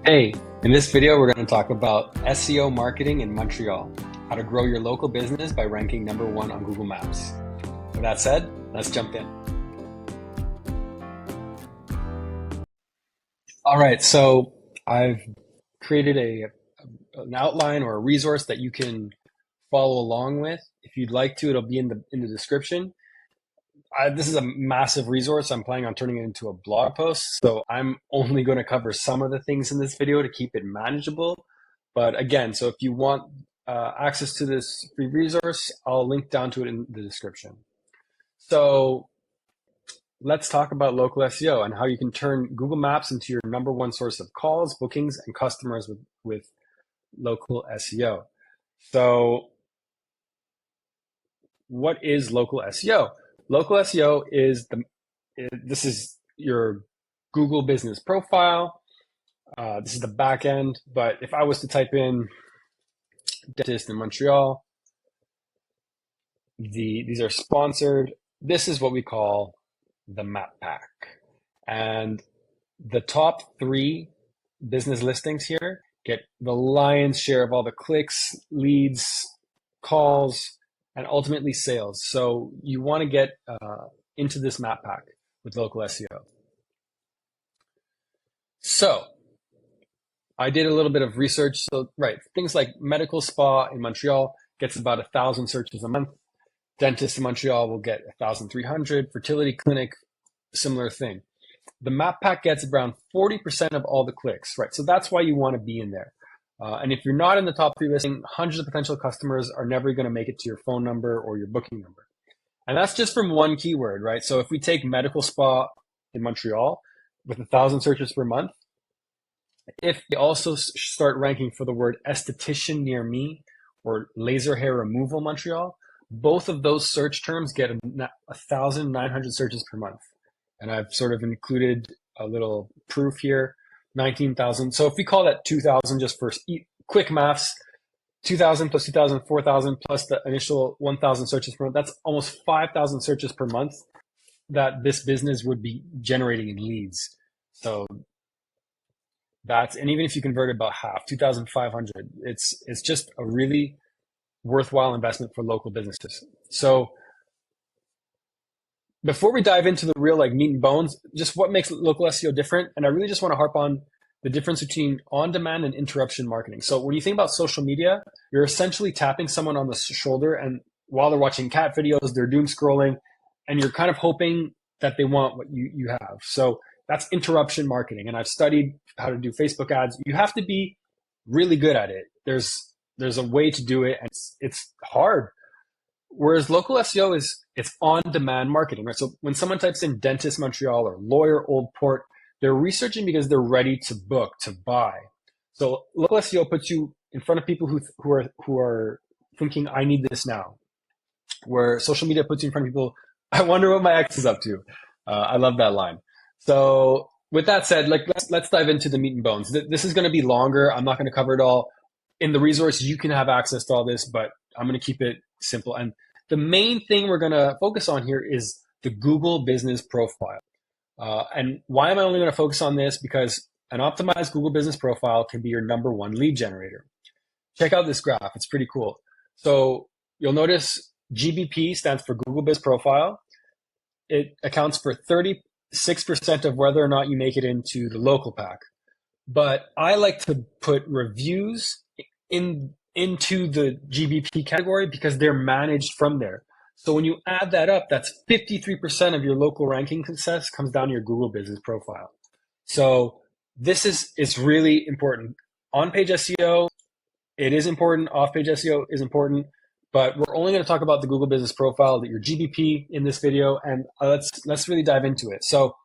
Hey, in this video, we're going to talk about SEO marketing in Montreal, how to grow your local business by ranking #1 on Google Maps. With that said, let's jump in. All right, so I've created an outline or a resource that you can follow along with. If you'd like to, it'll be in the description. This is a massive resource. I'm planning on turning it into a blog post. So I'm only going to cover some of the things in this video to keep it manageable. But again, so if you want access to this free resource, I'll link down to it in the description. So let's talk about local SEO and how you can turn Google Maps into your #1 source of calls, bookings, and customers with local SEO. So what is local SEO? Local SEO is this is your Google business profile. This is the back end, but if I was to type in dentist in Montreal, these are sponsored. This is what we call the map pack. And the top 3 business listings here get the lion's share of all the clicks, leads, calls, and ultimately sales. So you want to get into this map pack with local SEO. So I did a little bit of research. So things like medical spa in Montreal gets about 1,000 searches a month. Dentist in Montreal will get 1,300. Fertility clinic, similar thing. The map pack gets around 40% of all the clicks, right? So that's why you want to be in there. And if you're not in the top 3 listing, hundreds of potential customers are never going to make it to your phone number or your booking number. And that's just from one keyword, right? So if we take medical spa in Montreal with 1,000 searches per month, if you also start ranking for the word esthetician near me or laser hair removal Montreal, both of those search terms get 1,900 searches per month. And I've sort of included a little proof here, 19,000. So if we call that 2,000 just for quick maths, 2,000 plus 2,000, 4,000 plus the initial 1,000 searches per month, that's almost 5,000 searches per month that this business would be generating in leads. So and even if you convert about half, 2,500, it's just a really worthwhile investment for local businesses. So before we dive into the real meat and bones, just what makes local SEO different, and I really just want to harp on the difference between on-demand and interruption marketing. So when you think about social media, you're essentially tapping someone on the shoulder, and while they're watching cat videos, they're doom scrolling, and you're kind of hoping that they want what you have. So that's interruption marketing, and I've studied how to do Facebook ads. You have to be really good at it. There's a way to do it, and it's hard. Whereas local SEO it's on-demand marketing, right? So when someone types in dentist Montreal or lawyer Old Port, they're researching because they're ready to book, to buy. So local SEO puts you in front of people who are thinking, I need this now. Where social media puts you in front of people, I wonder what my ex is up to. I love that line. So with that said, let's dive into the meat and bones. This is going to be longer. I'm not going to cover it all. In the resource, you can have access to all this, but I'm going to keep it simple. And the main thing we're going to focus on here is the Google business profile. And why am I only going to focus on this? Because an optimized Google business profile can be your #1 lead generator. Check out this graph. It's pretty cool. So you'll notice GBP stands for Google Business Profile. It accounts for 36% of whether or not you make it into the local pack. But I like to put reviews into the GBP category because they're managed from there. So when you add that up, that's 53% of your local ranking success comes down to your Google business profile. So this is really important. On-page SEO, it is important. Off-page SEO is important. But we're only going to talk about the Google business profile, your GBP in this video, and let's really dive into it. So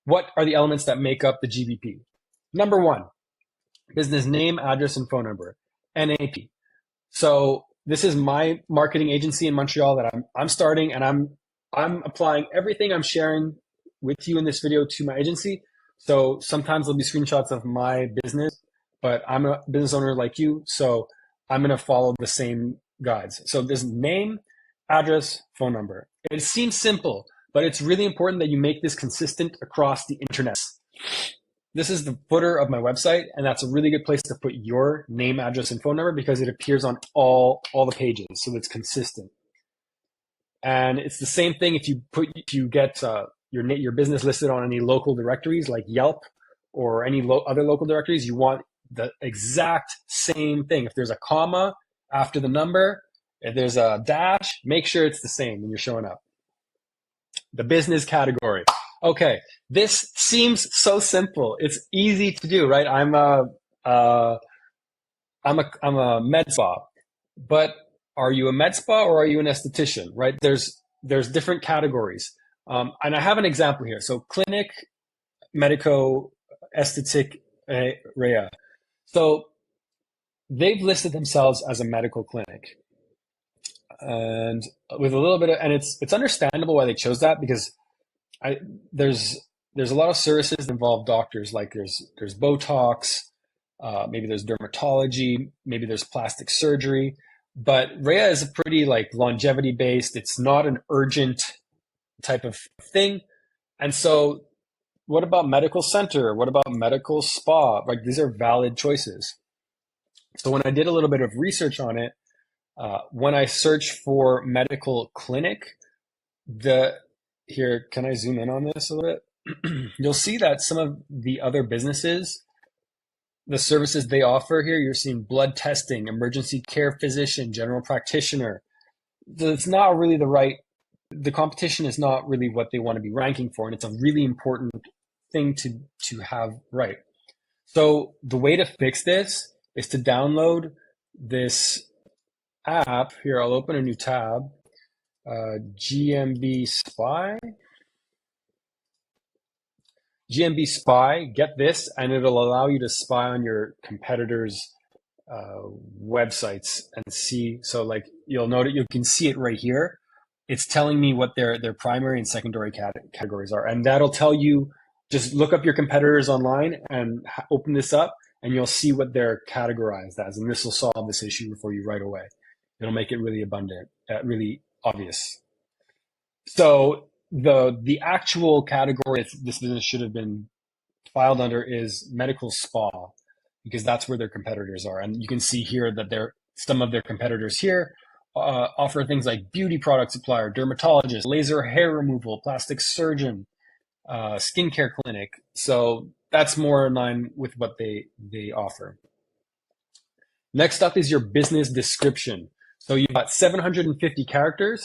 what are the elements that make up the GBP? #1, business name, address, and phone number, NAP. So this is my marketing agency in Montreal that I'm starting, and I'm applying everything I'm sharing with you in this video to my agency. So sometimes there'll be screenshots of my business, but I'm a business owner like you, so I'm going to follow the same guides. So this name, address, phone number. It seems simple, but it's really important that you make this consistent across the internet. this is the footer of my website, and that's a really good place to put your name, address, and phone number because it appears on all the pages, so it's consistent. And it's the same thing if you get your business listed on any local directories like Yelp or any other local directories. You want the exact same thing. If there's a comma after the number, if there's a dash, make sure it's the same when you're showing up. The business category. Okay, this seems so simple. It's easy to do, right? I'm a med spa, but are you a med spa or are you an esthetician, right? There's different categories. And I have an example here. So clinic, medico, estetic, rea. So they've listed themselves as a medical clinic. And with a little bit of, and it's understandable why they chose that because I there's a lot of services that involve doctors, like there's Botox, maybe there's dermatology, maybe there's plastic surgery. But Rhea is a pretty like longevity based. It's not an urgent type of thing. And so what about medical center? What about medical spa? Like these are valid choices. So when I did a little bit of research on it, when I search for medical clinic, here, can I zoom in on this a little bit? You'll see that some of the other businesses, the services they offer here, you're seeing blood testing, emergency care physician, general practitioner. It's not really the competition is not really what they want to be ranking for, and it's a really important thing to have right. So the way to fix this is to download this app. Here, I'll open a new tab. GMB Spy. GMB Spy, get this, and it'll allow you to spy on your competitors' websites and see. So, like, you'll note you can see it right here. It's telling me what their primary and secondary categories are, and that'll tell you. Just look up your competitors online and open this up, and you'll see what they're categorized as, and this will solve this issue for you right away. It'll make it really abundant, really obvious. So the actual category this business should have been filed under is medical spa because that's where their competitors are. And you can see here that some of their competitors here offer things like beauty product supplier, dermatologist, laser hair removal, plastic surgeon, skincare clinic. So that's more in line with what they offer. Next up is your business description. So you've got 750 characters,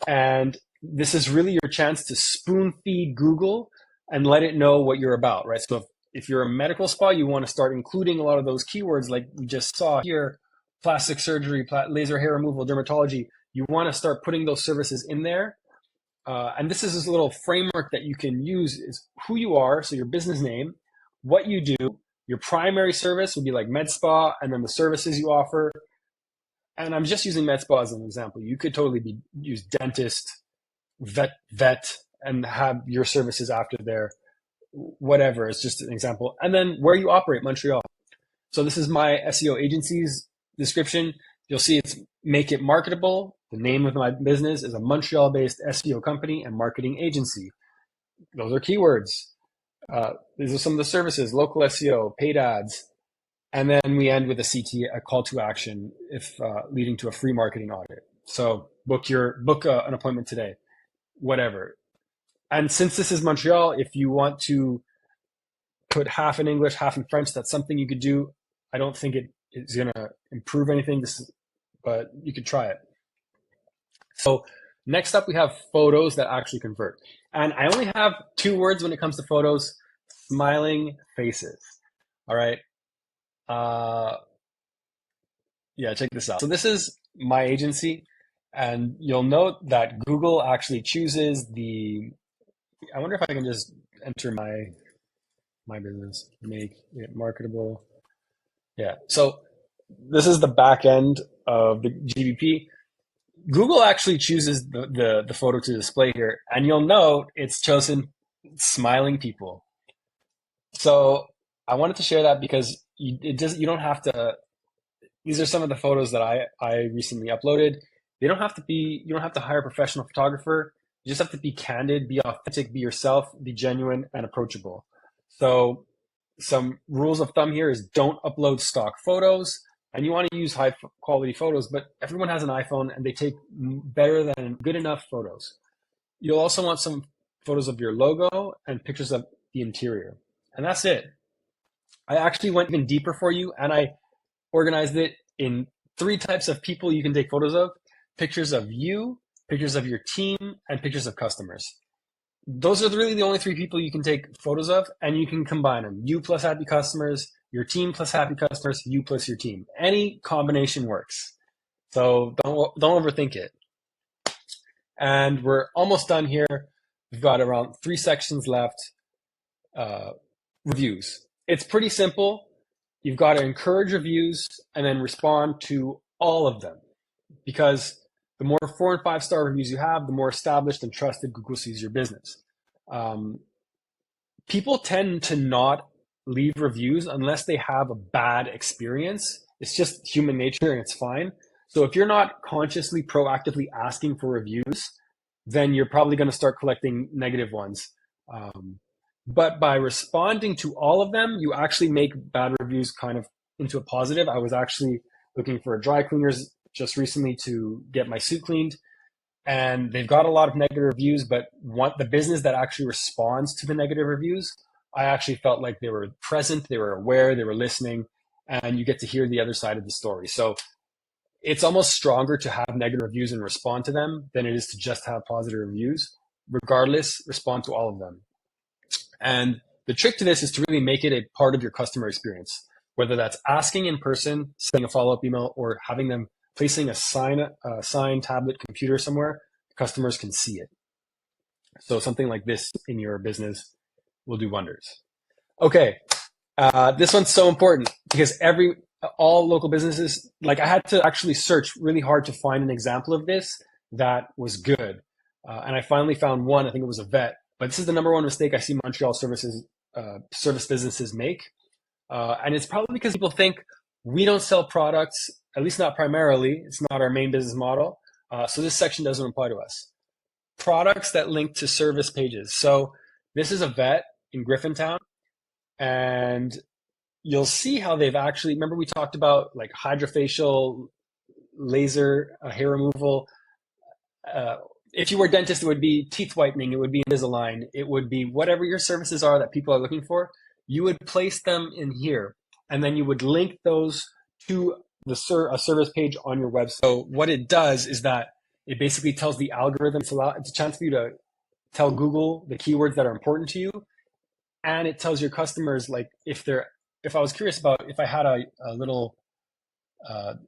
and this is really your chance to spoon feed Google and let it know what you're about, right? So if you're a medical spa, you want to start including a lot of those keywords like we just saw here, plastic surgery, laser hair removal, dermatology. You want to start putting those services in there. And this is this little framework that you can use is who you are, so your business name, what you do, your primary service would be like med spa, and then the services you offer. And I'm just using med spa as an example. You could totally use dentist, vet, and have your services after there, whatever. It's just an example. And then where you operate, Montreal. So this is my SEO agency's description. You'll see it's make it marketable. The name of my business is a Montreal-based SEO company and marketing agency. Those are keywords. These are some of the services, local SEO, paid ads. And then we end with a CT, a call to action, if leading to a free marketing audit. So book an appointment today, whatever. And since this is Montreal, if you want to put half in English, half in French, that's something you could do. I don't think it is going to improve anything, but you could try it. So next up, we have photos that actually convert. And I only have 2 words when it comes to photos: smiling faces. All right. Yeah, check this out. So this is my agency, and you'll note that Google actually chooses I wonder if I can just enter my business, make it marketable. Yeah. So this is the back end of the GBP. Google actually chooses the photo to display here, and you'll note it's chosen smiling people. So I wanted to share that because you don't have to. These are some of the photos that I recently uploaded. You don't have to hire a professional photographer. You just have to be candid, be authentic, be yourself, be genuine and approachable. So some rules of thumb here is don't upload stock photos, and you want to use high quality photos, but everyone has an iPhone and they take better than good enough photos. You'll also want some photos of your logo and pictures of the interior. And that's it. I actually went even deeper for you, and I organized it in 3 types of people you can take photos of: pictures of you, pictures of your team, and pictures of customers. Those are really the only 3 people you can take photos of, and you can combine them. You plus happy customers, your team plus happy customers, you plus your team. Any combination works. So don't overthink it. And we're almost done here. We've got around 3 sections left. Reviews. It's pretty simple. You've got to encourage reviews and then respond to all of them, because the more 4 and 5 star reviews you have, the more established and trusted Google sees your business. People tend to not leave reviews unless they have a bad experience. It's just human nature, and it's fine. So if you're not consciously, proactively asking for reviews, then you're probably going to start collecting negative ones. But by responding to all of them, you actually make bad reviews kind of into a positive. I was actually looking for a dry cleaners just recently to get my suit cleaned, and they've got a lot of negative reviews, but the business that actually responds to the negative reviews, I actually felt like they were present, they were aware, they were listening, and you get to hear the other side of the story. So it's almost stronger to have negative reviews and respond to them than it is to just have positive reviews. Regardless, respond to all of them. And the trick to this is to really make it a part of your customer experience, whether that's asking in person, sending a follow-up email, or having them placing a sign tablet computer somewhere. Customers can see it. So something like this in your business will do wonders. Okay, this one's so important because all local businesses, like I had to actually search really hard to find an example of this that was good. And I finally found one. I think it was a vet. But this is the number one mistake I see Montreal service businesses make. And it's probably because people think we don't sell products, at least not primarily. It's not our main business model. So this section doesn't apply to us. Products that link to service pages. So this is a vet in Griffintown. And you'll see how they've actually, remember we talked about like hydrofacial, laser, hair removal. If you were a dentist, it would be teeth whitening, it would be Invisalign, it would be whatever your services are that people are looking for. You would place them in here, and then you would link those to a service page on your website. So what it does is that it basically tells the algorithm, it's a chance for you to tell Google the keywords that are important to you, and it tells your customers, like if I was curious about if I had if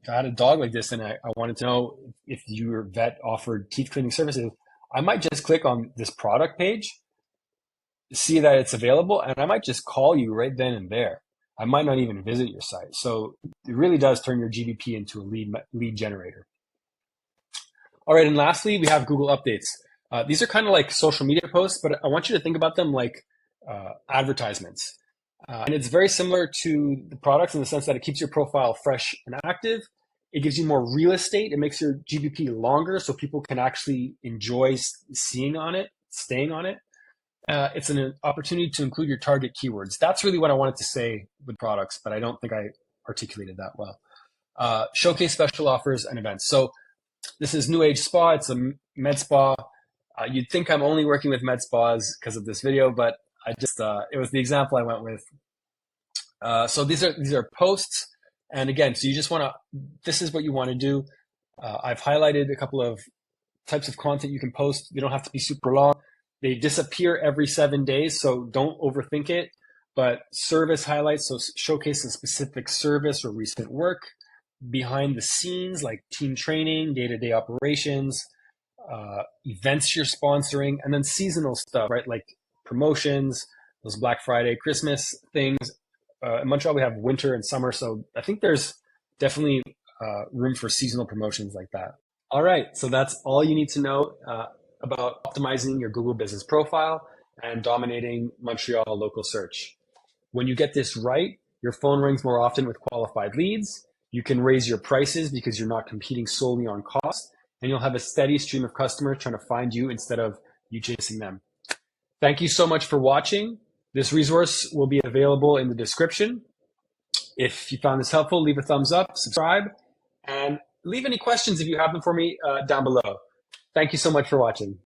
I had a dog like this and I wanted to know if your vet offered teeth cleaning services, I might just click on this product page, see that it's available, and I might just call you right then and there. I might not even visit your site. So it really does turn your GBP into a lead generator. All right, and lastly, we have Google Updates. These are kind of like social media posts, but I want you to think about them like advertisements. And it's very similar to the products in the sense that it keeps your profile fresh and active. It gives you more real estate. It makes your GBP longer so people can actually enjoy seeing on it, staying on it. It's an opportunity to include your target keywords. That's really what I wanted to say with products, but I don't think I articulated that well. Showcase special offers and events. So this is New Age Spa. It's a med spa. You'd think I'm only working with med spas because of this video, but it was the example I went with. So these are posts. And again, so you just this is what you want to do. I've highlighted a couple of types of content you can post. They don't have to be super long. They disappear every 7 days, so don't overthink it. But service highlights, so showcase a specific service or recent work. Behind the scenes, like team training, day-to-day operations, events you're sponsoring, and then seasonal stuff, right? Like promotions, those Black Friday, Christmas things. In Montreal, we have winter and summer, so I think there's definitely room for seasonal promotions like that. All right, so that's all you need to know about optimizing your Google business profile and dominating Montreal local search. When you get this right, your phone rings more often with qualified leads. You can raise your prices because you're not competing solely on cost, and you'll have a steady stream of customers trying to find you instead of you chasing them. Thank you so much for watching. This resource will be available in the description. If you found this helpful, leave a thumbs up, subscribe, and leave any questions if you have them for me down below. Thank you so much for watching.